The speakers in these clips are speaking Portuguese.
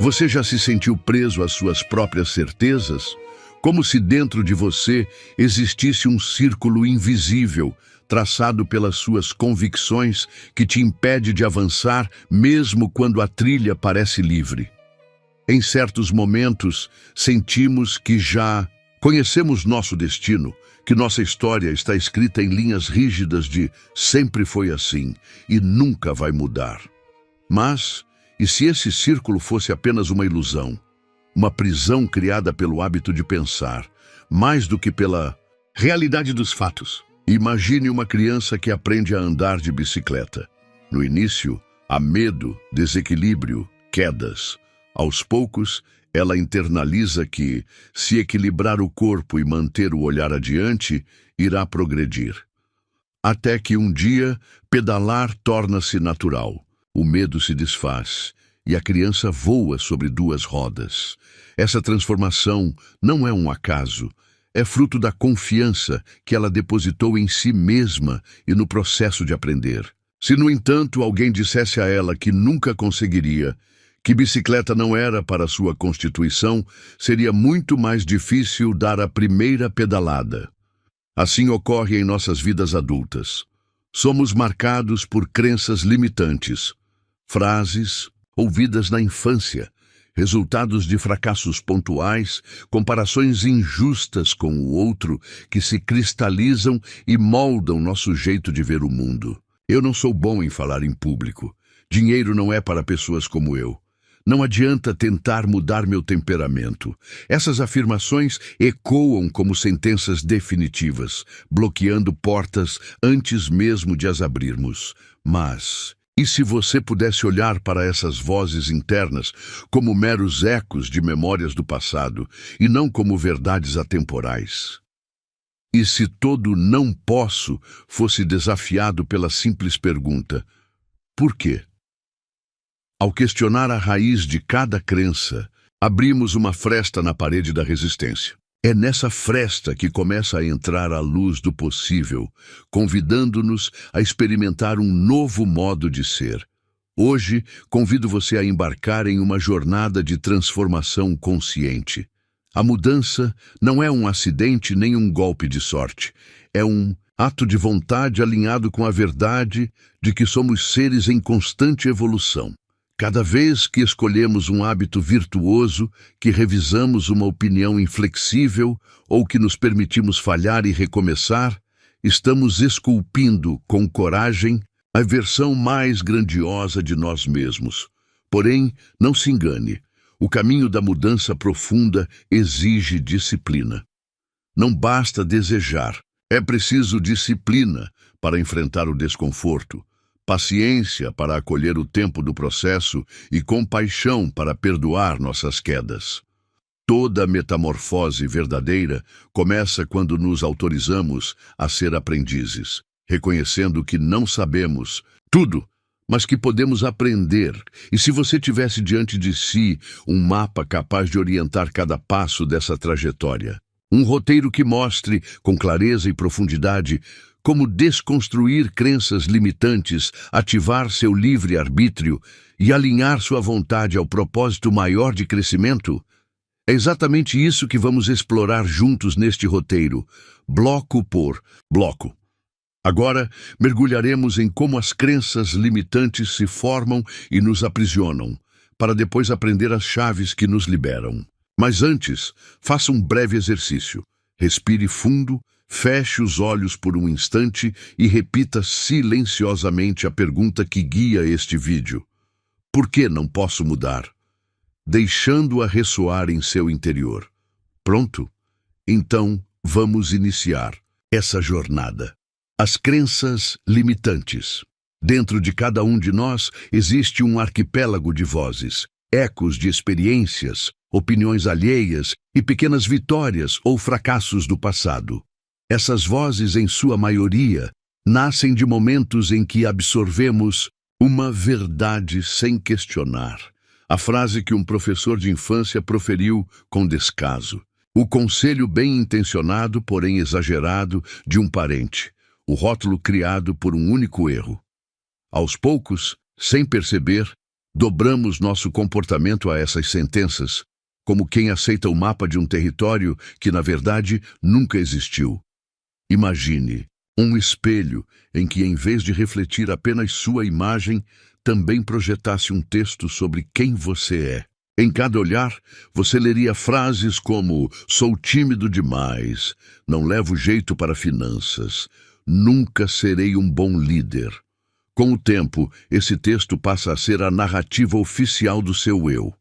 Você já se sentiu preso às suas próprias certezas? Como se dentro de você existisse um círculo invisível, traçado pelas suas convicções, que te impede de avançar, mesmo quando a trilha parece livre. Em certos momentos, sentimos que já conhecemos nosso destino, que nossa história está escrita em linhas rígidas de sempre foi assim e nunca vai mudar. Mas, e se esse círculo fosse apenas uma ilusão? Uma prisão criada pelo hábito de pensar, mais do que pela realidade dos fatos. Imagine uma criança que aprende a andar de bicicleta. No início, há medo, desequilíbrio, quedas. Aos poucos, ela internaliza que, se equilibrar o corpo e manter o olhar adiante, irá progredir. Até que um dia, pedalar torna-se natural. O medo se desfaz e a criança voa sobre duas rodas. Essa transformação não é um acaso, é fruto da confiança que ela depositou em si mesma e no processo de aprender. Se, no entanto, alguém dissesse a ela que nunca conseguiria, que bicicleta não era para sua constituição, seria muito mais difícil dar a primeira pedalada. Assim ocorre em nossas vidas adultas. Somos marcados por crenças limitantes, frases ouvidas na infância, resultados de fracassos pontuais, comparações injustas com o outro que se cristalizam e moldam nosso jeito de ver o mundo. Eu não sou bom em falar em público. Dinheiro não é para pessoas como eu. Não adianta tentar mudar meu temperamento. Essas afirmações ecoam como sentenças definitivas, bloqueando portas antes mesmo de as abrirmos. Mas, e se você pudesse olhar para essas vozes internas como meros ecos de memórias do passado e não como verdades atemporais? E se todo não posso fosse desafiado pela simples pergunta, por quê? Ao questionar a raiz de cada crença, abrimos uma fresta na parede da resistência. É nessa fresta que começa a entrar a luz do possível, convidando-nos a experimentar um novo modo de ser. Hoje, convido você a embarcar em uma jornada de transformação consciente. A mudança não é um acidente nem um golpe de sorte. É um ato de vontade alinhado com a verdade de que somos seres em constante evolução. Cada vez que escolhemos um hábito virtuoso, que revisamos uma opinião inflexível ou que nos permitimos falhar e recomeçar, estamos esculpindo com coragem a versão mais grandiosa de nós mesmos. Porém, não se engane, o caminho da mudança profunda exige disciplina. Não basta desejar, é preciso disciplina para enfrentar o desconforto. Paciência para acolher o tempo do processo e compaixão para perdoar nossas quedas. Toda metamorfose verdadeira começa quando nos autorizamos a ser aprendizes, reconhecendo que não sabemos tudo, mas que podemos aprender. E se você tivesse diante de si um mapa capaz de orientar cada passo dessa trajetória, um roteiro que mostre, com clareza e profundidade, como desconstruir crenças limitantes, ativar seu livre-arbítrio e alinhar sua vontade ao propósito maior de crescimento? É exatamente isso que vamos explorar juntos neste roteiro, bloco por bloco. Agora, mergulharemos em como as crenças limitantes se formam e nos aprisionam, para depois aprender as chaves que nos liberam. Mas antes, faça um breve exercício. Respire fundo, feche os olhos por um instante e repita silenciosamente a pergunta que guia este vídeo. Por que não posso mudar? Deixando-a ressoar em seu interior. Pronto? Então, vamos iniciar essa jornada. As crenças limitantes. Dentro de cada um de nós existe um arquipélago de vozes, ecos de experiências, opiniões alheias e pequenas vitórias ou fracassos do passado. Essas vozes, em sua maioria, nascem de momentos em que absorvemos uma verdade sem questionar. A frase que um professor de infância proferiu com descaso. O conselho bem-intencionado, porém exagerado, de um parente. O rótulo criado por um único erro. Aos poucos, sem perceber, dobramos nosso comportamento a essas sentenças, como quem aceita o mapa de um território que, na verdade, nunca existiu. Imagine um espelho em que, em vez de refletir apenas sua imagem, também projetasse um texto sobre quem você é. Em cada olhar, você leria frases como: sou tímido demais, não levo jeito para finanças, nunca serei um bom líder. Com o tempo, esse texto passa a ser a narrativa oficial do seu eu.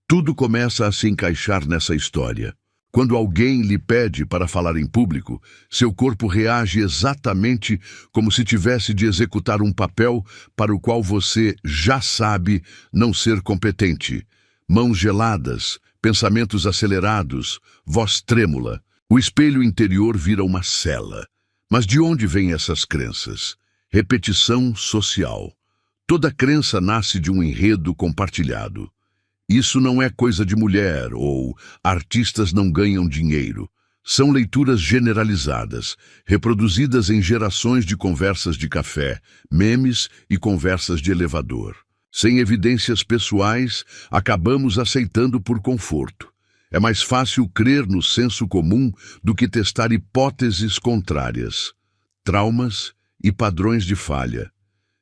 Tudo começa a se encaixar nessa história. Quando alguém lhe pede para falar em público, seu corpo reage exatamente como se tivesse de executar um papel para o qual você já sabe não ser competente. Mãos geladas, pensamentos acelerados, voz trêmula. O espelho interior vira uma cela. Mas de onde vêm essas crenças? Repetição social. Toda crença nasce de um enredo compartilhado. Isso não é coisa de mulher ou artistas não ganham dinheiro. São leituras generalizadas, reproduzidas em gerações de conversas de café, memes e conversas de elevador. Sem evidências pessoais, acabamos aceitando por conforto. É mais fácil crer no senso comum do que testar hipóteses contrárias, traumas e padrões de falha.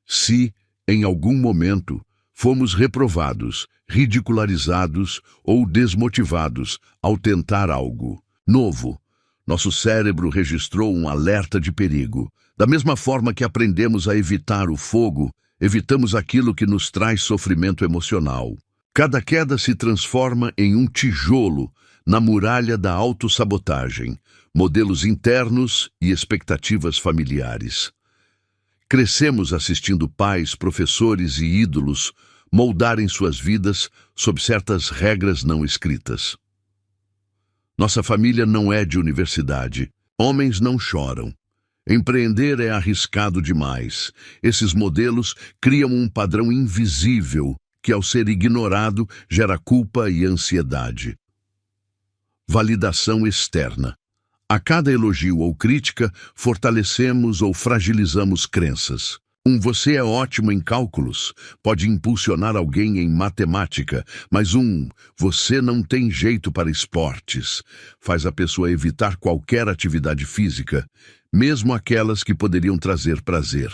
Se, em algum momento, fomos reprovados, ridicularizados ou desmotivados ao tentar algo novo, nosso cérebro registrou um alerta de perigo. Da mesma forma que aprendemos a evitar o fogo, evitamos aquilo que nos traz sofrimento emocional. Cada queda se transforma em um tijolo na muralha da autossabotagem, modelos internos e expectativas familiares. Crescemos assistindo pais, professores e ídolos moldarem suas vidas sob certas regras não escritas. Nossa família não é de universidade. Homens não choram. Empreender é arriscado demais. Esses modelos criam um padrão invisível que, ao ser ignorado, gera culpa e ansiedade. Validação externa. A cada elogio ou crítica, fortalecemos ou fragilizamos crenças. Você é ótimo em cálculos pode impulsionar alguém em matemática, mas você não tem jeito para esportes faz a pessoa evitar qualquer atividade física, mesmo aquelas que poderiam trazer prazer.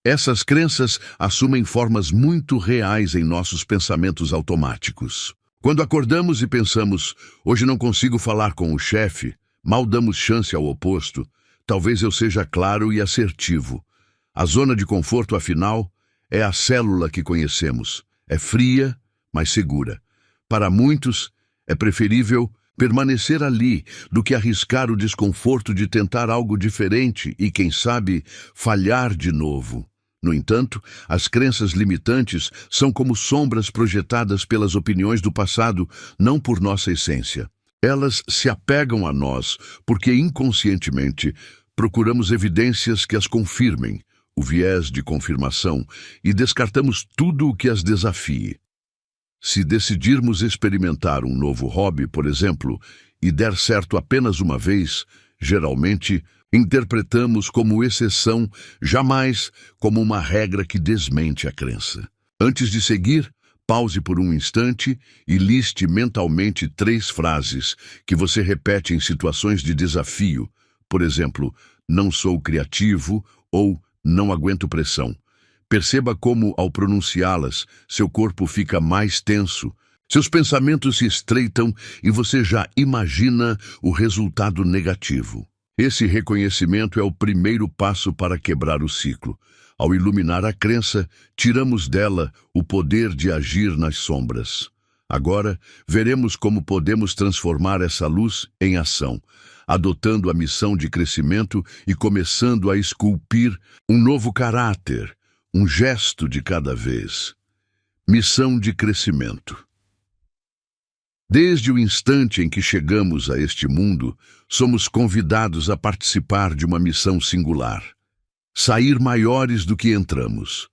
Essas crenças assumem formas muito reais em nossos pensamentos automáticos. Quando acordamos e pensamos, hoje não consigo falar com o chefe, mal damos chance ao oposto, talvez eu seja claro e assertivo. A zona de conforto, afinal, é a célula que conhecemos. É fria, mas segura. Para muitos, é preferível permanecer ali do que arriscar o desconforto de tentar algo diferente e, quem sabe, falhar de novo. No entanto, as crenças limitantes são como sombras projetadas pelas opiniões do passado, não por nossa essência. Elas se apegam a nós porque, inconscientemente, procuramos evidências que as confirmem, o viés de confirmação, e descartamos tudo o que as desafie. Se decidirmos experimentar um novo hobby, por exemplo, e der certo apenas uma vez, geralmente interpretamos como exceção, jamais como uma regra que desmente a crença. Antes de seguir, pause por um instante e liste mentalmente 3 frases que você repete em situações de desafio. Por exemplo, não sou criativo ou não aguento pressão. Perceba como, ao pronunciá-las, seu corpo fica mais tenso, seus pensamentos se estreitam e você já imagina o resultado negativo. Esse reconhecimento é o primeiro passo para quebrar o ciclo. Ao iluminar a crença, tiramos dela o poder de agir nas sombras. Agora, veremos como podemos transformar essa luz em ação, adotando a missão de crescimento e começando a esculpir um novo caráter, um gesto de cada vez. Missão de crescimento. Desde o instante em que chegamos a este mundo, somos convidados a participar de uma missão singular. Sair maiores do que entramos.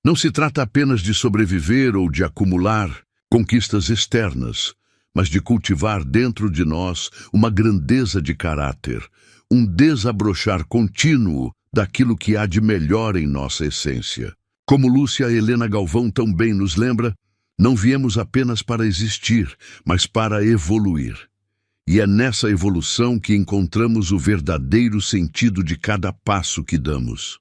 Não se trata apenas de sobreviver ou de acumular conquistas externas, mas de cultivar dentro de nós uma grandeza de caráter, um desabrochar contínuo daquilo que há de melhor em nossa essência. Como Lúcia Helena Galvão tão bem nos lembra, não viemos apenas para existir, mas para evoluir. E é nessa evolução que encontramos o verdadeiro sentido de cada passo que damos.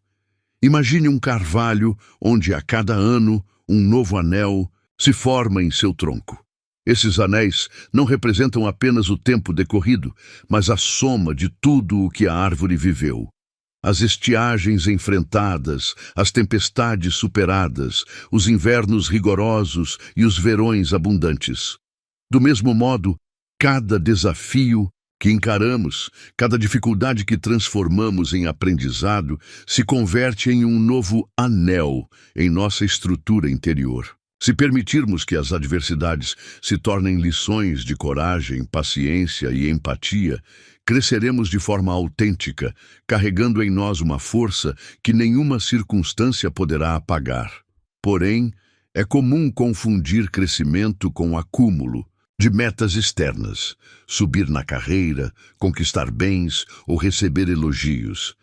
Imagine um carvalho onde a cada ano um novo anel se forma em seu tronco. Esses anéis não representam apenas o tempo decorrido, mas a soma de tudo o que a árvore viveu. As estiagens enfrentadas, as tempestades superadas, os invernos rigorosos e os verões abundantes. Do mesmo modo, cada desafio que encaramos, cada dificuldade que transformamos em aprendizado, se converte em um novo anel em nossa estrutura interior. Se permitirmos que as adversidades se tornem lições de coragem, paciência e empatia, cresceremos de forma autêntica, carregando em nós uma força que nenhuma circunstância poderá apagar. Porém, é comum confundir crescimento com acúmulo de metas externas, subir na carreira, conquistar bens ou receber elogios.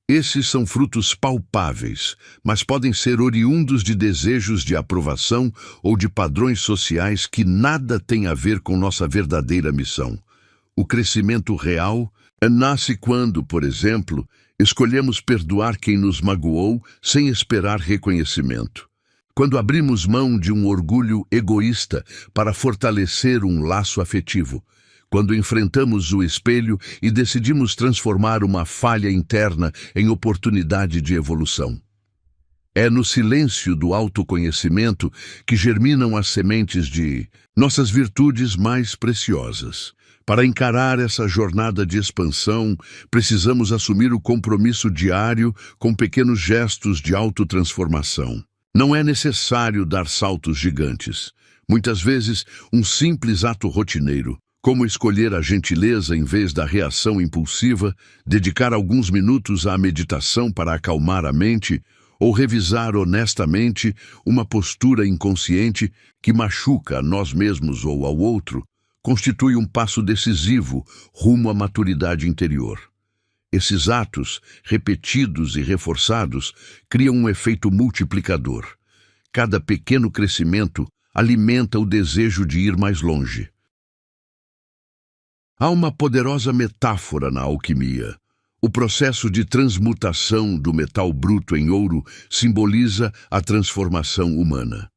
Esses são frutos palpáveis, mas podem ser oriundos de desejos de aprovação ou de padrões sociais que nada têm a ver com nossa verdadeira missão. O crescimento real nasce quando, por exemplo, escolhemos perdoar quem nos magoou sem esperar reconhecimento. Quando abrimos mão de um orgulho egoísta para fortalecer um laço afetivo. Quando enfrentamos o espelho e decidimos transformar uma falha interna em oportunidade de evolução. É no silêncio do autoconhecimento que germinam as sementes de nossas virtudes mais preciosas. Para encarar essa jornada de expansão, precisamos assumir o compromisso diário com pequenos gestos de autotransformação. Não é necessário dar saltos gigantes. Muitas vezes, um simples ato rotineiro, como escolher a gentileza em vez da reação impulsiva, dedicar alguns minutos à meditação para acalmar a mente ou revisar honestamente uma postura inconsciente que machuca a nós mesmos ou ao outro, constitui um passo decisivo rumo à maturidade interior. Esses atos, repetidos e reforçados, criam um efeito multiplicador. Cada pequeno crescimento alimenta o desejo de ir mais longe. Há uma poderosa metáfora na alquimia. O processo de transmutação do metal bruto em ouro simboliza a transformação humana.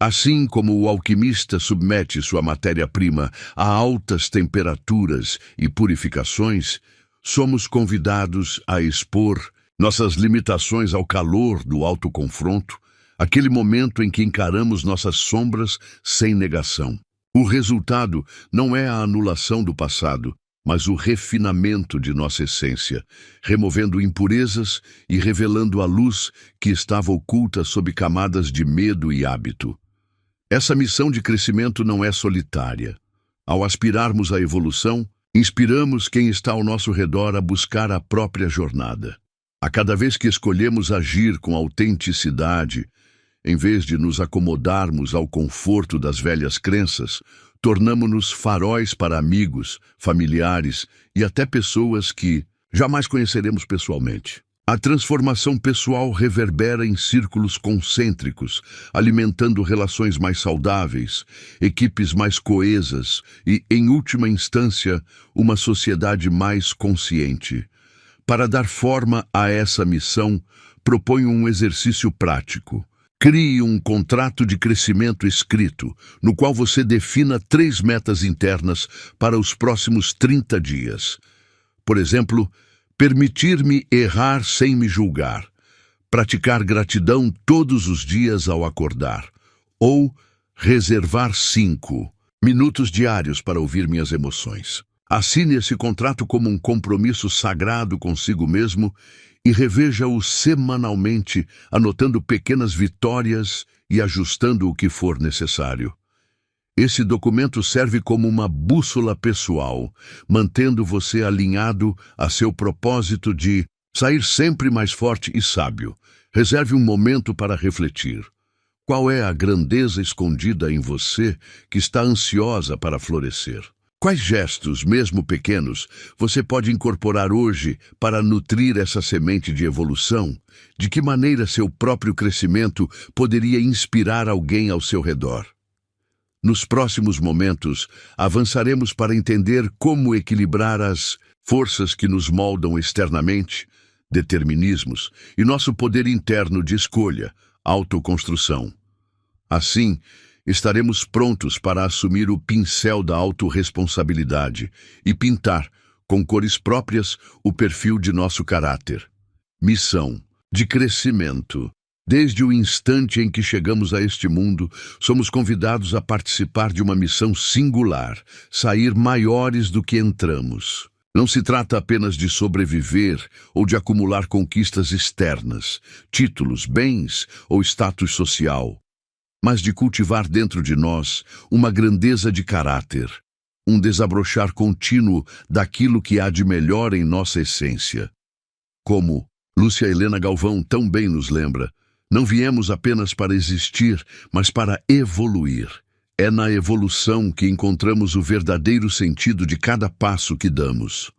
Assim como o alquimista submete sua matéria-prima a altas temperaturas e purificações, somos convidados a expor nossas limitações ao calor do autoconfronto, aquele momento em que encaramos nossas sombras sem negação. O resultado não é a anulação do passado, mas o refinamento de nossa essência, removendo impurezas e revelando a luz que estava oculta sob camadas de medo e hábito. Essa missão de crescimento não é solitária. Ao aspirarmos à evolução, inspiramos quem está ao nosso redor a buscar a própria jornada. A cada vez que escolhemos agir com autenticidade, em vez de nos acomodarmos ao conforto das velhas crenças, tornamo-nos faróis para amigos, familiares e até pessoas que jamais conheceremos pessoalmente. A transformação pessoal reverbera em círculos concêntricos, alimentando relações mais saudáveis, equipes mais coesas e, em última instância, uma sociedade mais consciente. Para dar forma a essa missão, proponho um exercício prático. Crie um contrato de crescimento escrito, no qual você defina 3 metas internas para os próximos 30 dias. Por exemplo, permitir-me errar sem me julgar, praticar gratidão todos os dias ao acordar, ou reservar 5 minutos diários para ouvir minhas emoções. Assine esse contrato como um compromisso sagrado consigo mesmo e reveja-o semanalmente, anotando pequenas vitórias e ajustando o que for necessário. Esse documento serve como uma bússola pessoal, mantendo você alinhado a seu propósito de sair sempre mais forte e sábio. Reserve um momento para refletir. Qual é a grandeza escondida em você que está ansiosa para florescer? Quais gestos, mesmo pequenos, você pode incorporar hoje para nutrir essa semente de evolução? De que maneira seu próprio crescimento poderia inspirar alguém ao seu redor? Nos próximos momentos, avançaremos para entender como equilibrar as forças que nos moldam externamente, determinismos, e nosso poder interno de escolha, autoconstrução. Assim, estaremos prontos para assumir o pincel da autorresponsabilidade e pintar, com cores próprias, o perfil de nosso caráter. Missão de crescimento. Desde o instante em que chegamos a este mundo, somos convidados a participar de uma missão singular, sair maiores do que entramos. Não se trata apenas de sobreviver ou de acumular conquistas externas, títulos, bens ou status social, mas de cultivar dentro de nós uma grandeza de caráter, um desabrochar contínuo daquilo que há de melhor em nossa essência. Como Lúcia Helena Galvão tão bem nos lembra, não viemos apenas para existir, mas para evoluir. É na evolução que encontramos o verdadeiro sentido de cada passo que damos.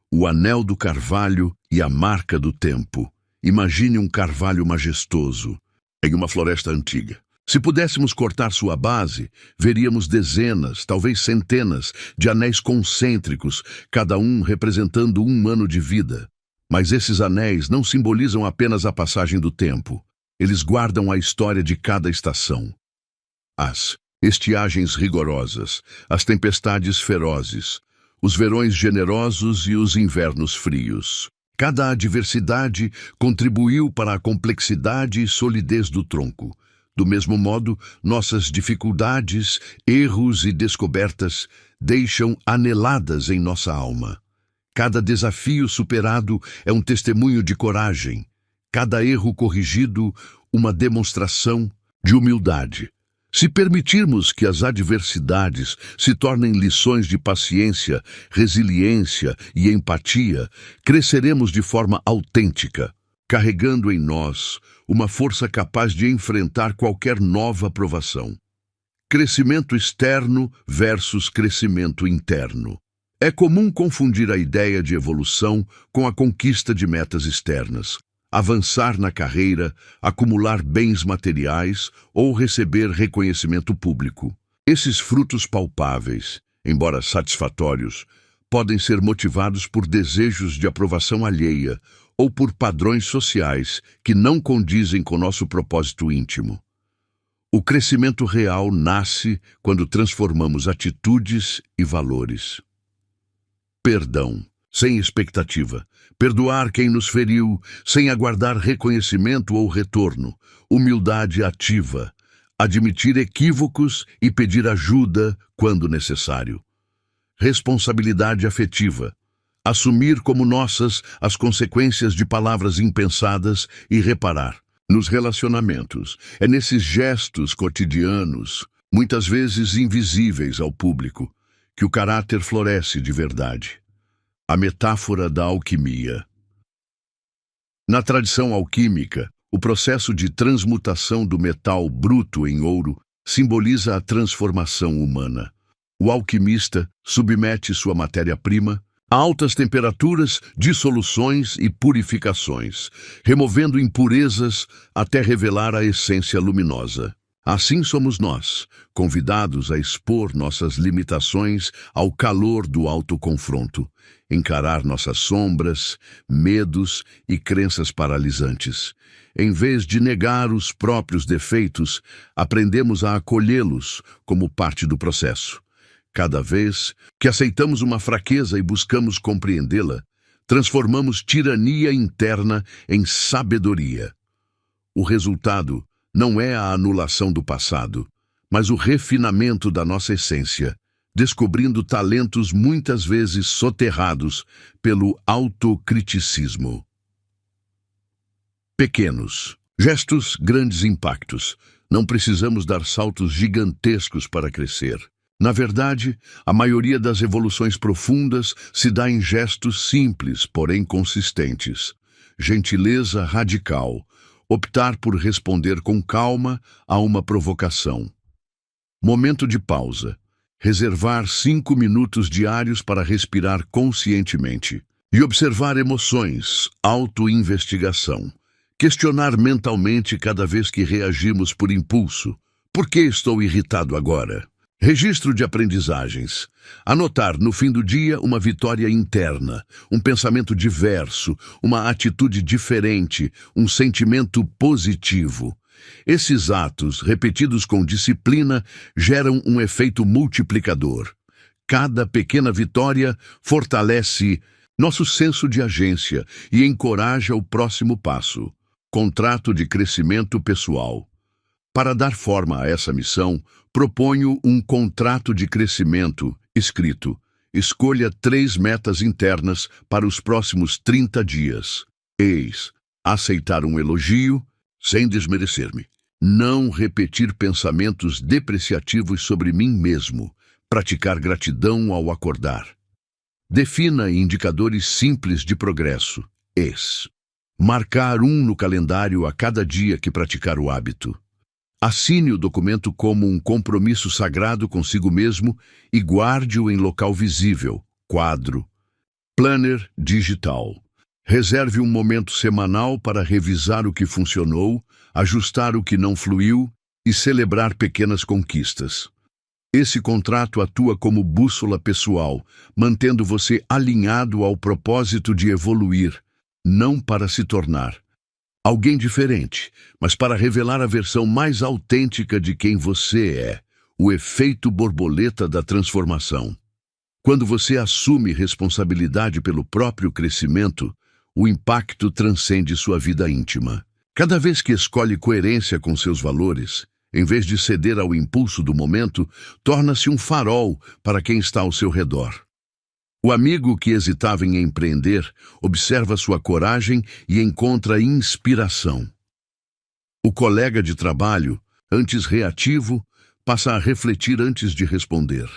O anel do carvalho e a marca do tempo. Imagine um carvalho majestoso em uma floresta antiga. Se pudéssemos cortar sua base, veríamos dezenas, talvez centenas, de anéis concêntricos, cada um representando um ano de vida. Mas esses anéis não simbolizam apenas a passagem do tempo. Eles guardam a história de cada estação. As estiagens rigorosas, as tempestades ferozes, os verões generosos e os invernos frios. Cada adversidade contribuiu para a complexidade e solidez do tronco. Do mesmo modo, nossas dificuldades, erros e descobertas deixam aneladas em nossa alma. Cada desafio superado é um testemunho de coragem. Cada erro corrigido, uma demonstração de humildade. Se permitirmos que as adversidades se tornem lições de paciência, resiliência e empatia, cresceremos de forma autêntica, carregando em nós uma força capaz de enfrentar qualquer nova provação. Crescimento externo versus crescimento interno. É comum confundir a ideia de evolução com a conquista de metas externas. Avançar na carreira, acumular bens materiais ou receber reconhecimento público. Esses frutos palpáveis, embora satisfatórios, podem ser motivados por desejos de aprovação alheia ou por padrões sociais que não condizem com nosso propósito íntimo. O crescimento real nasce quando transformamos atitudes e valores. Perdão. Sem expectativa. Perdoar quem nos feriu, sem aguardar reconhecimento ou retorno. Humildade ativa. Admitir equívocos e pedir ajuda quando necessário. Responsabilidade afetiva. Assumir como nossas as consequências de palavras impensadas e reparar. Nos relacionamentos, é nesses gestos cotidianos, muitas vezes invisíveis ao público, que o caráter floresce de verdade. A metáfora da alquimia. Na tradição alquímica, o processo de transmutação do metal bruto em ouro simboliza a transformação humana. O alquimista submete sua matéria-prima a altas temperaturas, dissoluções e purificações, removendo impurezas até revelar a essência luminosa. Assim somos nós, convidados a expor nossas limitações ao calor do autoconfronto, encarar nossas sombras, medos e crenças paralisantes. Em vez de negar os próprios defeitos, aprendemos a acolhê-los como parte do processo. Cada vez que aceitamos uma fraqueza e buscamos compreendê-la, transformamos tirania interna em sabedoria. O resultado não é a anulação do passado, mas o refinamento da nossa essência, descobrindo talentos muitas vezes soterrados pelo autocriticismo. Pequenos gestos, grandes impactos. Não precisamos dar saltos gigantescos para crescer. Na verdade, a maioria das evoluções profundas se dá em gestos simples, porém consistentes. Gentileza radical. Optar por responder com calma a uma provocação. Momento de pausa. Reservar 5 minutos diários para respirar conscientemente. E observar emoções, autoinvestigação. Questionar mentalmente cada vez que reagimos por impulso. Por que estou irritado agora? Registro de aprendizagens. Anotar no fim do dia uma vitória interna, um pensamento diverso, uma atitude diferente, um sentimento positivo. Esses atos, repetidos com disciplina, geram um efeito multiplicador. Cada pequena vitória fortalece nosso senso de agência e encoraja o próximo passo. Contrato de crescimento pessoal. Para dar forma a essa missão, proponho um contrato de crescimento escrito. Escolha 3 metas internas para os próximos 30 dias. Eis: aceitar um elogio sem desmerecer-me. Não repetir pensamentos depreciativos sobre mim mesmo. Praticar gratidão ao acordar. Defina indicadores simples de progresso. Marcar um no calendário a cada dia que praticar o hábito. Assine o documento como um compromisso sagrado consigo mesmo e guarde-o em local visível, quadro. Planner digital. Reserve um momento semanal para revisar o que funcionou, ajustar o que não fluiu e celebrar pequenas conquistas. Esse contrato atua como bússola pessoal, mantendo você alinhado ao propósito de evoluir, não para se tornar alguém diferente, mas para revelar a versão mais autêntica de quem você é, o efeito borboleta da transformação. Quando você assume responsabilidade pelo próprio crescimento, o impacto transcende sua vida íntima. Cada vez que escolhe coerência com seus valores, em vez de ceder ao impulso do momento, torna-se um farol para quem está ao seu redor. O amigo que hesitava em empreender observa sua coragem e encontra inspiração. O colega de trabalho, antes reativo, passa a refletir antes de responder.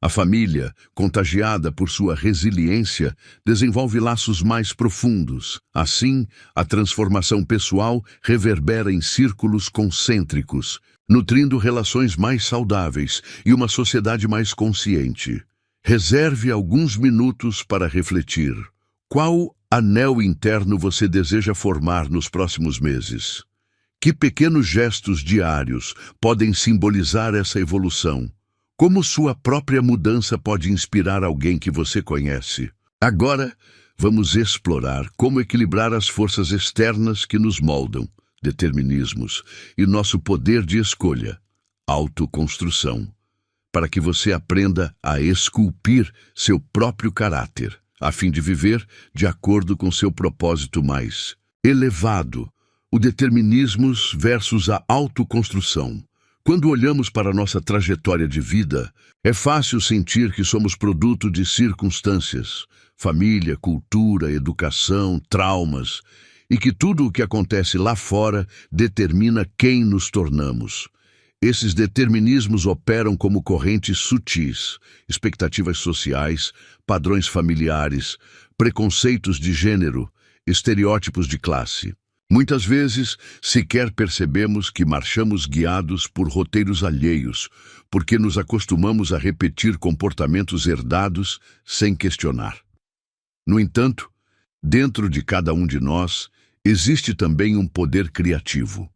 A família, contagiada por sua resiliência, desenvolve laços mais profundos. Assim, a transformação pessoal reverbera em círculos concêntricos, nutrindo relações mais saudáveis e uma sociedade mais consciente. Reserve alguns minutos para refletir. Qual anel interno você deseja formar nos próximos meses? Que pequenos gestos diários podem simbolizar essa evolução? Como sua própria mudança pode inspirar alguém que você conhece? Agora, vamos explorar como equilibrar as forças externas que nos moldam, determinismos, e nosso poder de escolha, autoconstrução, para que você aprenda a esculpir seu próprio caráter, a fim de viver de acordo com seu propósito mais elevado, o determinismos versus a autoconstrução. Quando olhamos para nossa trajetória de vida, é fácil sentir que somos produto de circunstâncias, família, cultura, educação, traumas, e que tudo o que acontece lá fora determina quem nos tornamos. Esses determinismos operam como correntes sutis, expectativas sociais, padrões familiares, preconceitos de gênero, estereótipos de classe. Muitas vezes, sequer percebemos que marchamos guiados por roteiros alheios, porque nos acostumamos a repetir comportamentos herdados sem questionar. No entanto, dentro de cada um de nós, existe também um poder criativo.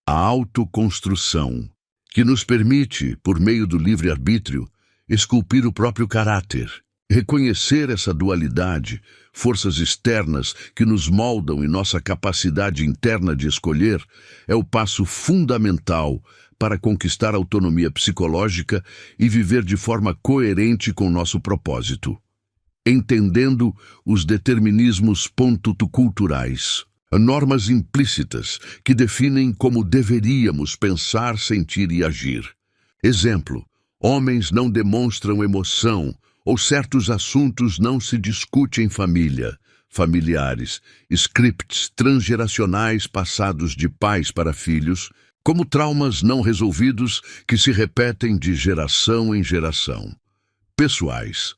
A autoconstrução, que nos permite, por meio do livre-arbítrio, esculpir o próprio caráter. Reconhecer essa dualidade, forças externas que nos moldam e nossa capacidade interna de escolher, é o passo fundamental para conquistar autonomia psicológica e viver de forma coerente com nosso propósito. Entendendo os determinismos culturais, normas implícitas que definem como deveríamos pensar, sentir e agir. Exemplo: homens não demonstram emoção ou certos assuntos não se discutem em família, familiares, scripts transgeracionais passados de pais para filhos, como traumas não resolvidos que se repetem de geração em geração. Pessoais,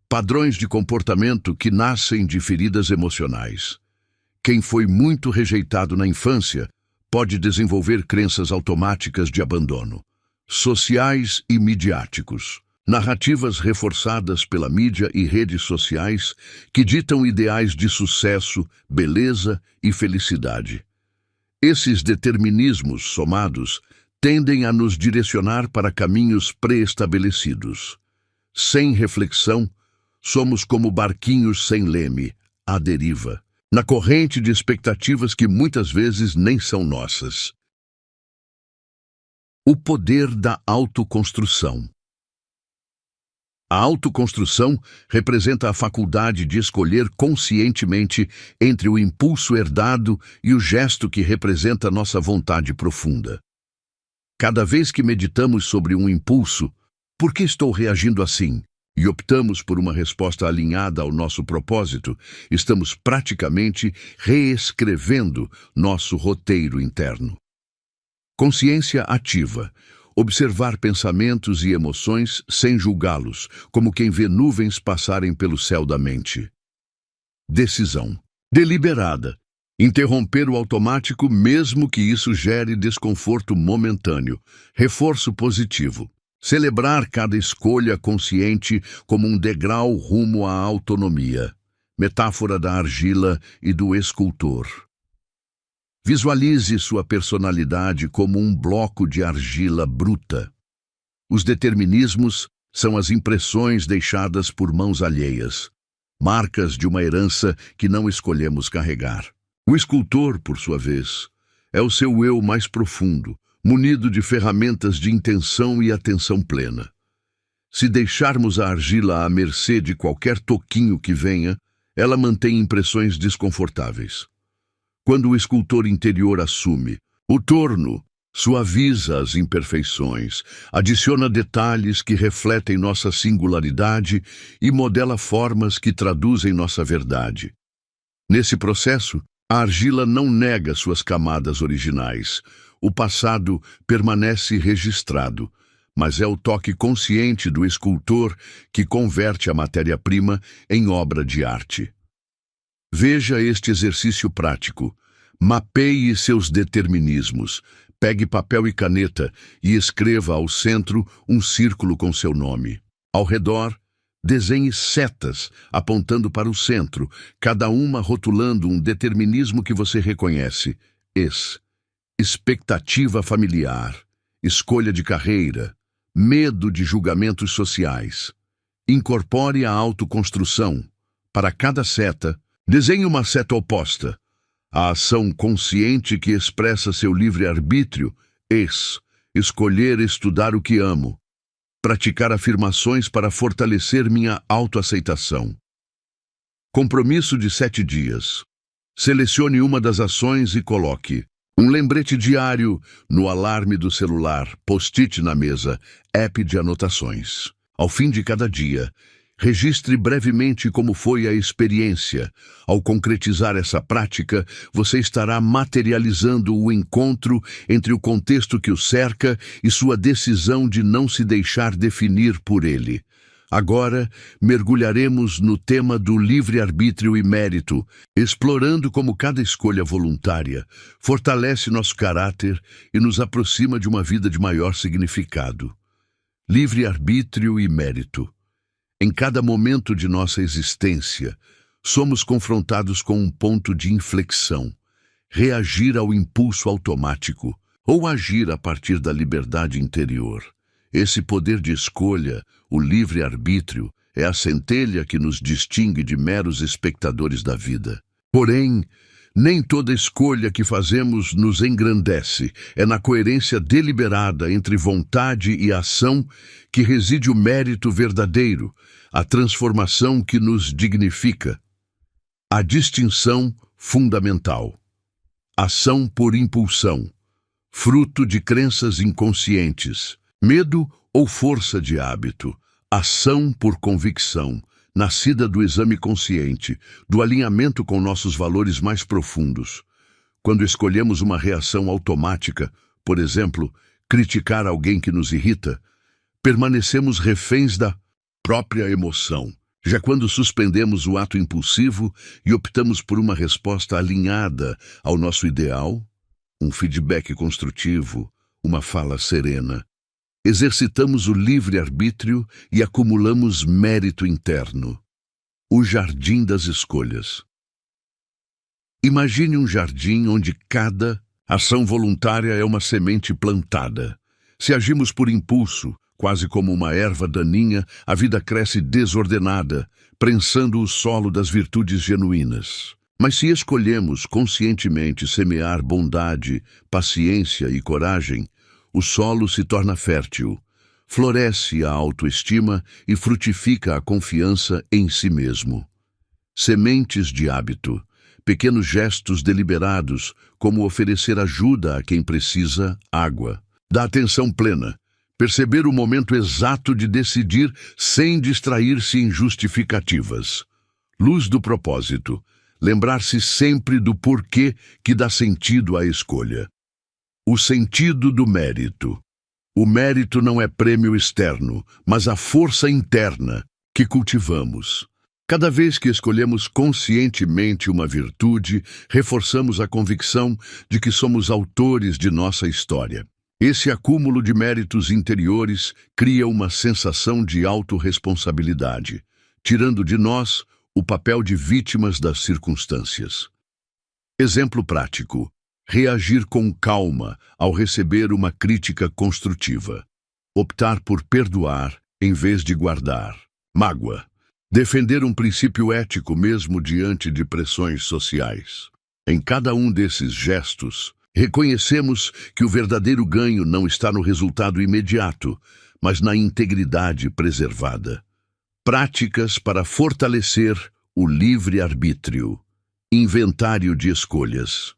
padrões de comportamento que nascem de feridas emocionais. Quem foi muito rejeitado na infância pode desenvolver crenças automáticas de abandono, sociais e midiáticos. Narrativas reforçadas pela mídia e redes sociais que ditam ideais de sucesso, beleza e felicidade. Esses determinismos somados tendem a nos direcionar para caminhos pré-estabelecidos. Sem reflexão, somos como barquinhos sem leme, à deriva, na corrente de expectativas que muitas vezes nem são nossas. O poder da autoconstrução. A autoconstrução representa a faculdade de escolher conscientemente entre o impulso herdado e o gesto que representa nossa vontade profunda. Cada vez que meditamos sobre um impulso, por que estou reagindo assim? E optamos por uma resposta alinhada ao nosso propósito, estamos praticamente reescrevendo nosso roteiro interno. Consciência ativa. Observar pensamentos e emoções sem julgá-los, como quem vê nuvens passarem pelo céu da mente. Decisão. Deliberada. Interromper o automático mesmo que isso gere desconforto momentâneo. Reforço positivo. Celebrar cada escolha consciente como um degrau rumo à autonomia. Metáfora da argila e do escultor. Visualize sua personalidade como um bloco de argila bruta. Os determinismos são as impressões deixadas por mãos alheias, marcas de uma herança que não escolhemos carregar. O escultor, por sua vez, é o seu eu mais profundo, munido de ferramentas de intenção e atenção plena. Se deixarmos a argila à mercê de qualquer toquinho que venha, ela mantém impressões desconfortáveis. Quando o escultor interior assume o torno, suaviza as imperfeições, adiciona detalhes que refletem nossa singularidade e modela formas que traduzem nossa verdade. Nesse processo, a argila não nega suas camadas originais. O passado permanece registrado, mas é o toque consciente do escultor que converte a matéria-prima em obra de arte. Veja este exercício prático. Mapeie seus determinismos. Pegue papel e caneta e escreva ao centro um círculo com seu nome. Ao redor, desenhe setas apontando para o centro, cada uma rotulando um determinismo que você reconhece. Expectativa familiar, escolha de carreira, medo de julgamentos sociais. Incorpore a autoconstrução. Para cada seta, desenhe uma seta oposta. A ação consciente que expressa seu livre-arbítrio, escolher estudar o que amo. Praticar afirmações para fortalecer minha autoaceitação. Compromisso de 7 dias. Selecione uma das ações e coloque um lembrete diário no alarme do celular, post-it na mesa, app de anotações. Ao fim de cada dia, registre brevemente como foi a experiência. Ao concretizar essa prática, você estará materializando o encontro entre o contexto que o cerca e sua decisão de não se deixar definir por ele. Agora, mergulharemos no tema do livre-arbítrio e mérito, explorando como cada escolha voluntária fortalece nosso caráter e nos aproxima de uma vida de maior significado. Livre-arbítrio e mérito. Em cada momento de nossa existência, somos confrontados com um ponto de inflexão, reagir ao impulso automático ou agir a partir da liberdade interior. Esse poder de escolha, o livre-arbítrio, é a centelha que nos distingue de meros espectadores da vida. Porém, nem toda escolha que fazemos nos engrandece. É na coerência deliberada entre vontade e ação que reside o mérito verdadeiro, a transformação que nos dignifica. A distinção fundamental. Ação por impulsão, fruto de crenças inconscientes. Medo ou força de hábito. Ação por convicção, nascida do exame consciente, do alinhamento com nossos valores mais profundos. Quando escolhemos uma reação automática, por exemplo, criticar alguém que nos irrita, permanecemos reféns da própria emoção, Já quando suspendemos o ato impulsivo e optamos por uma resposta alinhada ao nosso ideal, um feedback construtivo, uma fala serena, exercitamos o livre-arbítrio e acumulamos mérito interno. O jardim das escolhas. Imagine um jardim onde cada ação voluntária é uma semente plantada. Se agimos por impulso, quase como uma erva daninha, a vida cresce desordenada, prensando o solo das virtudes genuínas. Mas se escolhemos conscientemente semear bondade, paciência e coragem, o solo se torna fértil, floresce a autoestima e frutifica a confiança em si mesmo. Sementes de hábito, pequenos gestos deliberados, como oferecer ajuda a quem precisa, água. Dar atenção plena, perceber o momento exato de decidir sem distrair-se em justificativas. Luz do propósito, lembrar-se sempre do porquê que dá sentido à escolha. O sentido do mérito. O mérito não é prêmio externo, mas a força interna que cultivamos. Cada vez que escolhemos conscientemente uma virtude, reforçamos a convicção de que somos autores de nossa história. Esse acúmulo de méritos interiores cria uma sensação de autorresponsabilidade, tirando de nós o papel de vítimas das circunstâncias. Exemplo prático: reagir com calma ao receber uma crítica construtiva. Optar por perdoar em vez de guardar. Mágoa. Defender um princípio ético mesmo diante de pressões sociais. Em cada um desses gestos, reconhecemos que o verdadeiro ganho não está no resultado imediato, mas na integridade preservada. Práticas para fortalecer o livre-arbítrio. Inventário de escolhas.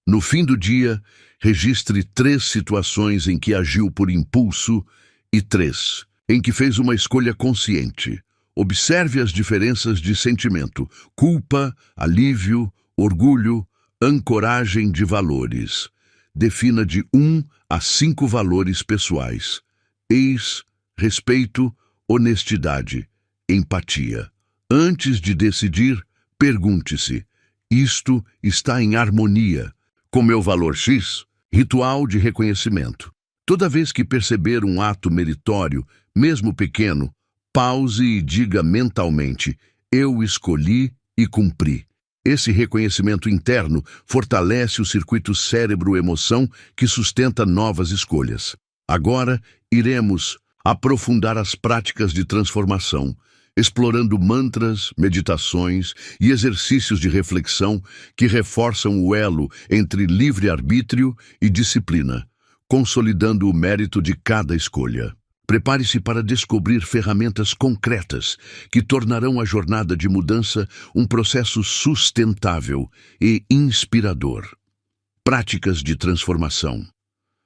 No fim do dia, registre 3 situações em que agiu por impulso e 3 em que fez uma escolha consciente. Observe as diferenças de sentimento: culpa, alívio, orgulho, ancoragem de valores. Defina de 1 a 5 valores pessoais: eis, respeito, honestidade, empatia. Antes de decidir, pergunte-se: isto está em harmonia com meu valor X? Ritual de reconhecimento. Toda vez que perceber um ato meritório, mesmo pequeno, pause e diga mentalmente: eu escolhi e cumpri. Esse reconhecimento interno fortalece o circuito cérebro-emoção que sustenta novas escolhas. Agora, iremos aprofundar as práticas de transformação, explorando mantras, meditações e exercícios de reflexão que reforçam o elo entre livre-arbítrio e disciplina, consolidando o mérito de cada escolha. Prepare-se para descobrir ferramentas concretas que tornarão a jornada de mudança um processo sustentável e inspirador. Práticas de transformação.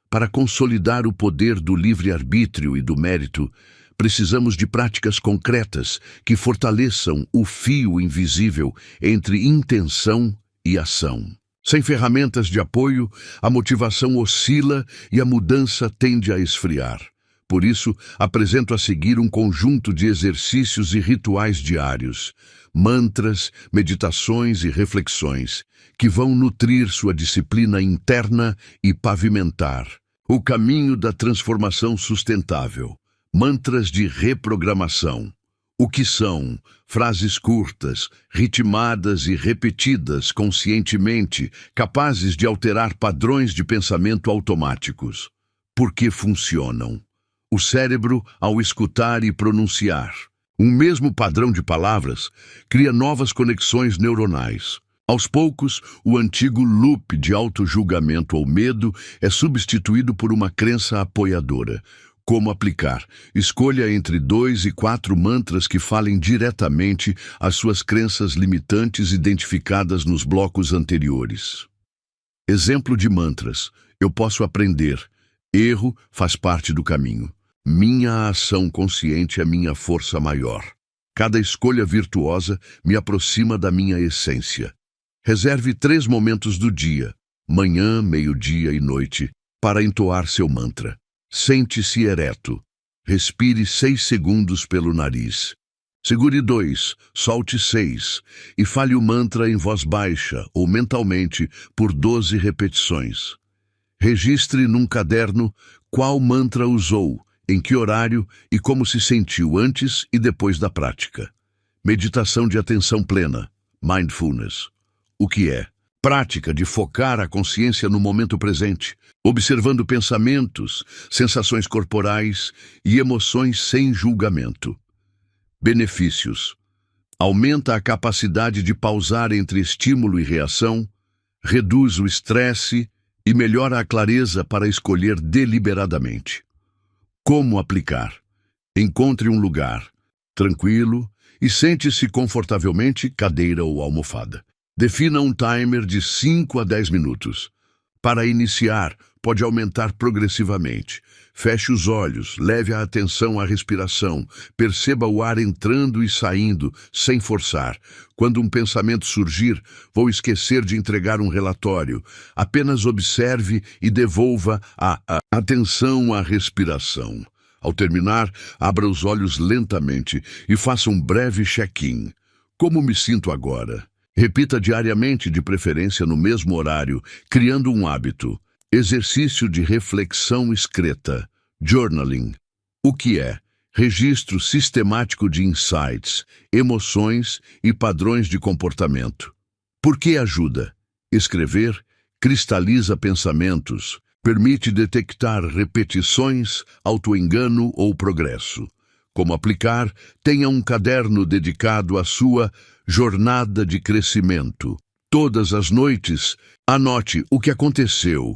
Para consolidar o poder do livre-arbítrio e do mérito, precisamos de práticas concretas que fortaleçam o fio invisível entre intenção e ação. Sem ferramentas de apoio, a motivação oscila e a mudança tende a esfriar. Por isso, apresento a seguir um conjunto de exercícios e rituais diários, mantras, meditações e reflexões, que vão nutrir sua disciplina interna e pavimentar o caminho da transformação sustentável. Mantras de reprogramação. O que são? Frases curtas, ritmadas e repetidas conscientemente, capazes de alterar padrões de pensamento automáticos. Por que funcionam? O cérebro, ao escutar e pronunciar um mesmo padrão de palavras, cria novas conexões neuronais. Aos poucos, o antigo loop de autojulgamento ou medo é substituído por uma crença apoiadora. Como aplicar? Escolha entre 2 e 4 mantras que falem diretamente às suas crenças limitantes identificadas nos blocos anteriores. Exemplo de mantras. Eu posso aprender. Erro faz parte do caminho. Minha ação consciente é minha força maior. Cada escolha virtuosa me aproxima da minha essência. Reserve 3 momentos do dia, manhã, meio-dia e noite, para entoar seu mantra. Sente-se ereto. Respire 6 segundos pelo nariz. Segure 2, solte 6 e fale o mantra em voz baixa ou mentalmente por 12 repetições. Registre num caderno qual mantra usou, em que horário e como se sentiu antes e depois da prática. Meditação de atenção plena, mindfulness. O que é? Prática de focar a consciência no momento presente, observando pensamentos, sensações corporais e emoções sem julgamento. Benefícios. Aumenta a capacidade de pausar entre estímulo e reação, reduz o estresse e melhora a clareza para escolher deliberadamente. Como aplicar? Encontre um lugar tranquilo e sente-se confortavelmente, cadeira ou almofada. Defina um timer de 5 a 10 minutos. Para iniciar, pode aumentar progressivamente. Feche os olhos, leve a atenção à respiração, perceba o ar entrando e saindo, sem forçar. Quando um pensamento surgir, vou esquecer de entregar um relatório. Apenas observe e devolva a atenção à respiração. Ao terminar, abra os olhos lentamente e faça um breve check-in. Como me sinto agora? Repita diariamente, de preferência no mesmo horário, criando um hábito. Exercício de reflexão escrita, journaling. O que é? Registro sistemático de insights, emoções e padrões de comportamento. Por que ajuda? Escrever cristaliza pensamentos, permite detectar repetições, autoengano ou progresso. Como aplicar? Tenha um caderno dedicado à sua jornada de crescimento. Todas as noites, anote o que aconteceu.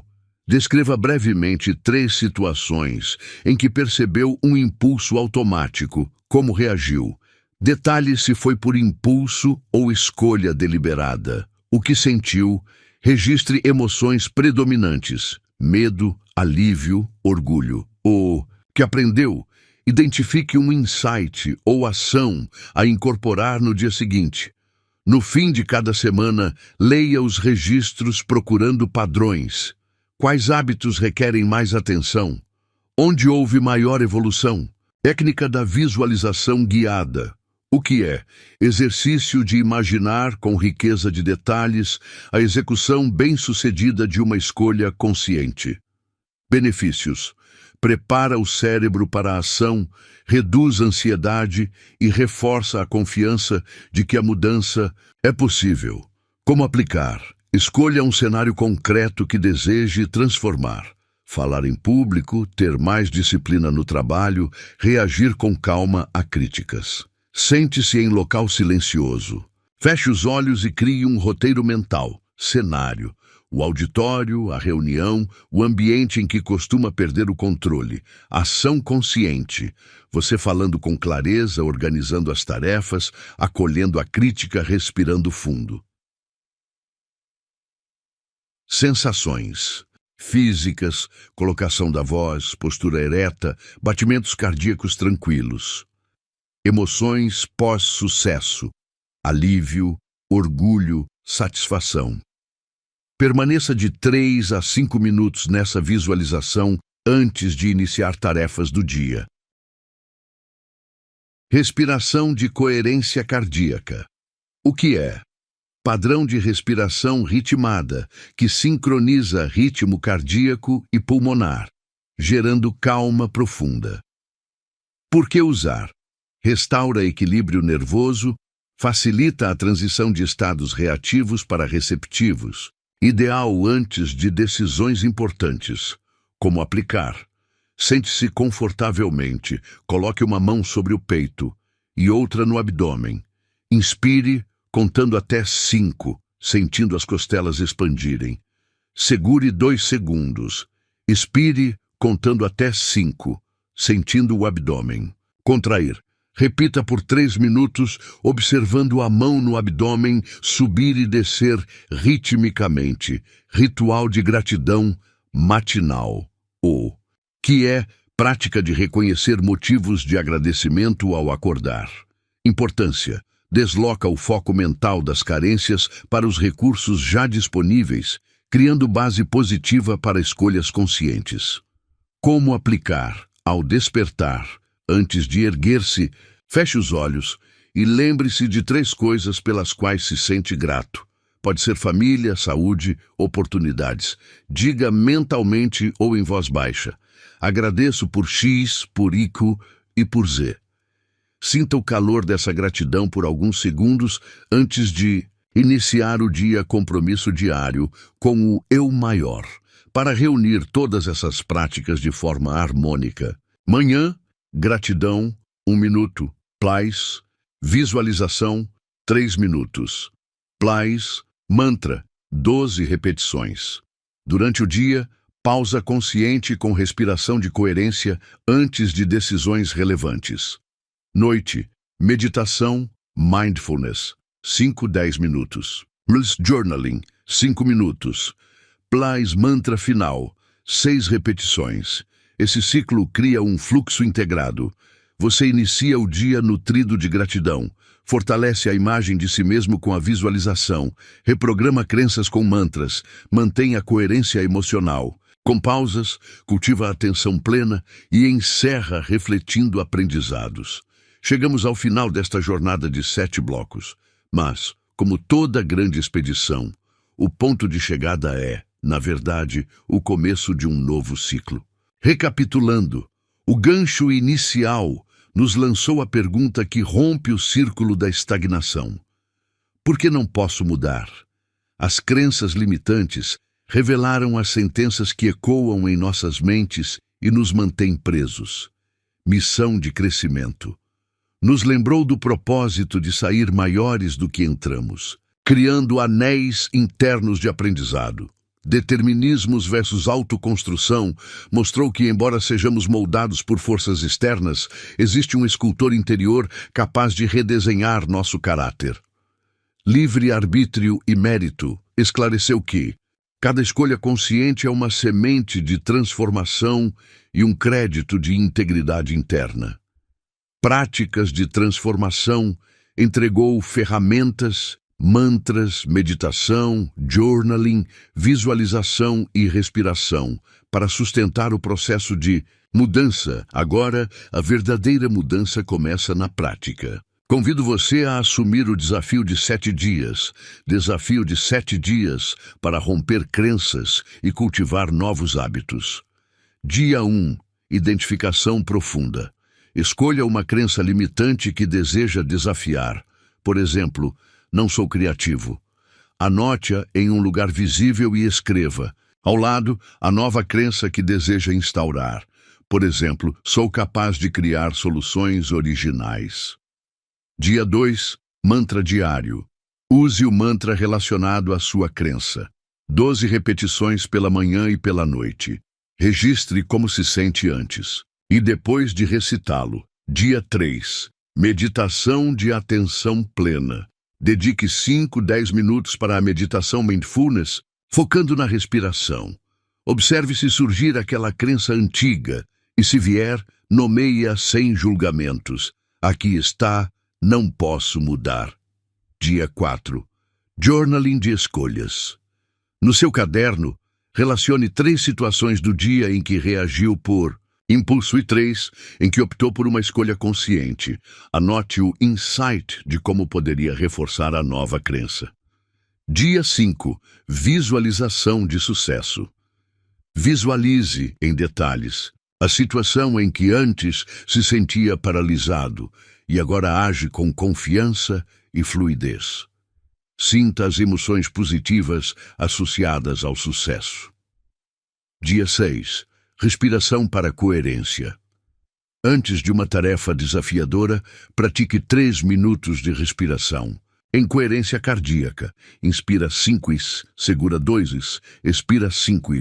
Descreva brevemente 3 situações em que percebeu um impulso automático, como reagiu. Detalhe se foi por impulso ou escolha deliberada. O que sentiu, registre emoções predominantes, medo, alívio, orgulho. O que aprendeu, identifique um insight ou ação a incorporar no dia seguinte. No fim de cada semana, leia os registros procurando padrões. Quais hábitos requerem mais atenção? Onde houve maior evolução? Técnica da visualização guiada. O que é? Exercício de imaginar com riqueza de detalhes a execução bem-sucedida de uma escolha consciente. Benefícios. Prepara o cérebro para a ação, reduz a ansiedade e reforça a confiança de que a mudança é possível. Como aplicar? Escolha um cenário concreto que deseje transformar. Falar em público, ter mais disciplina no trabalho, reagir com calma a críticas. Sente-se em local silencioso. Feche os olhos e crie um roteiro mental, cenário. O auditório, a reunião, o ambiente em que costuma perder o controle. Ação consciente. Você falando com clareza, organizando as tarefas, acolhendo a crítica, respirando fundo. Sensações físicas, colocação da voz, postura ereta, batimentos cardíacos tranquilos. Emoções pós-sucesso, alívio, orgulho, satisfação. Permaneça de 3 a 5 minutos nessa visualização antes de iniciar tarefas do dia. Respiração de coerência cardíaca. O que é? Padrão de respiração ritmada, que sincroniza ritmo cardíaco e pulmonar, gerando calma profunda. Por que usar? Restaura equilíbrio nervoso, facilita a transição de estados reativos para receptivos, ideal antes de decisões importantes. Como aplicar? Sente-se confortavelmente, coloque uma mão sobre o peito e outra no abdômen. Inspire, contando até 5, sentindo as costelas expandirem. Segure 2 segundos. Expire, contando até 5, sentindo o abdômen. Contrair. Repita por 3 minutos, observando a mão no abdômen subir e descer ritmicamente. Ritual de gratidão matinal. O que é prática de reconhecer motivos de agradecimento ao acordar. Importância. Desloca o foco mental das carências para os recursos já disponíveis, criando base positiva para escolhas conscientes. Como aplicar? Ao despertar, antes de erguer-se, feche os olhos e lembre-se de 3 coisas pelas quais se sente grato. Pode ser família, saúde, oportunidades. Diga mentalmente ou em voz baixa: agradeço por X, por Y e por Z. Sinta o calor dessa gratidão por alguns segundos antes de iniciar o dia compromisso diário com o eu maior, para reunir todas essas práticas de forma harmônica. Manhã, gratidão, 1 minuto. Plais, visualização, 3 minutos. Plais, mantra, 12 repetições. Durante o dia, pausa consciente com respiração de coerência antes de decisões relevantes. Noite, meditação, mindfulness, 5-10 minutos. Journaling, 5 minutos. Plais mantra final, 6 repetições. Esse ciclo cria um fluxo integrado. Você inicia o dia nutrido de gratidão, fortalece a imagem de si mesmo com a visualização, reprograma crenças com mantras, mantém a coerência emocional. Com pausas, cultiva a atenção plena e encerra refletindo aprendizados. Chegamos ao final desta jornada de 7 blocos, mas, como toda grande expedição, o ponto de chegada é, na verdade, o começo de um novo ciclo. Recapitulando, o gancho inicial nos lançou a pergunta que rompe o círculo da estagnação. Por que não posso mudar? As crenças limitantes revelaram as sentenças que ecoam em nossas mentes e nos mantêm presos. Missão de crescimento. Nos lembrou do propósito de sair maiores do que entramos, criando anéis internos de aprendizado. Determinismos versus autoconstrução mostrou que, embora sejamos moldados por forças externas, existe um escultor interior capaz de redesenhar nosso caráter. Livre-arbítrio e mérito esclareceu que cada escolha consciente é uma semente de transformação e um crédito de integridade interna. Práticas de transformação entregou ferramentas, mantras, meditação, journaling, visualização e respiração para sustentar o processo de mudança. Agora, a verdadeira mudança começa na prática. Convido você a assumir o desafio de 7 dias. Desafio de 7 dias para romper crenças e cultivar novos hábitos. Dia 1. Identificação profunda. Escolha uma crença limitante que deseja desafiar. Por exemplo, não sou criativo. Anote-a em um lugar visível e escreva. Ao lado, a nova crença que deseja instaurar. Por exemplo, sou capaz de criar soluções originais. Dia 2. Mantra diário. Use o mantra relacionado à sua crença. 12 repetições pela manhã e pela noite. Registre como se sente antes. E depois de recitá-lo. Dia 3. Meditação de atenção plena. Dedique 5-10 minutos para a meditação mindfulness, focando na respiração. Observe se surgir aquela crença antiga e, se vier, nomeie-a sem julgamentos. Aqui está, não posso mudar. Dia 4. Journaling de escolhas. No seu caderno, relacione 3 situações do dia em que reagiu por impulso e 3 em que optou por uma escolha consciente. Anote o insight de como poderia reforçar a nova crença. Dia 5. Visualização de sucesso. Visualize em detalhes a situação em que antes se sentia paralisado e agora age com confiança e fluidez. Sinta as emoções positivas associadas ao sucesso. Dia 6. Respiração para coerência. Antes de uma tarefa desafiadora, pratique 3 minutos de respiração. Em coerência cardíaca, inspira 5 segura 2 expira 5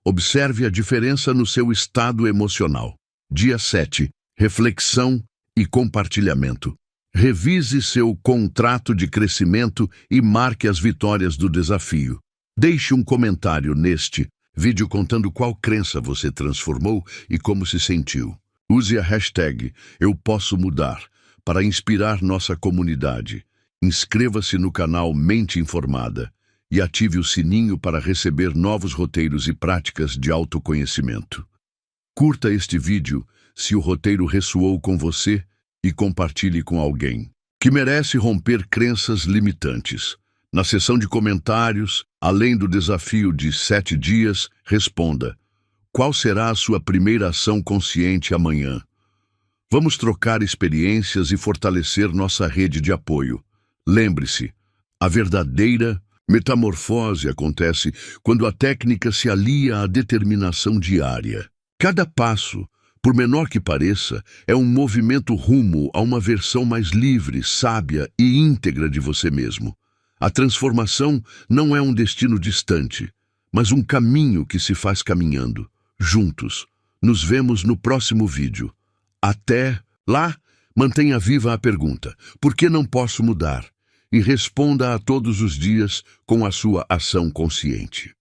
Observe a diferença no seu estado emocional. Dia 7. Reflexão e compartilhamento. Revise seu contrato de crescimento e marque as vitórias do desafio. Deixe um comentário neste vídeo contando qual crença você transformou e como se sentiu. Use a hashtag #EuPossoMudar para inspirar nossa comunidade. Inscreva-se no canal Mente Informada e ative o sininho para receber novos roteiros e práticas de autoconhecimento. Curta este vídeo se o roteiro ressoou com você e compartilhe com alguém. que merece romper crenças limitantes. Na seção de comentários, além do desafio de 7 dias, responda: qual será a sua primeira ação consciente amanhã? Vamos trocar experiências e fortalecer nossa rede de apoio. Lembre-se, a verdadeira metamorfose acontece quando a técnica se alia à determinação diária. Cada passo, por menor que pareça, é um movimento rumo a uma versão mais livre, sábia e íntegra de você mesmo. A transformação não é um destino distante, mas um caminho que se faz caminhando, juntos. Nos vemos no próximo vídeo. Até lá, mantenha viva a pergunta: por que não posso mudar? E responda a todos os dias com a sua ação consciente.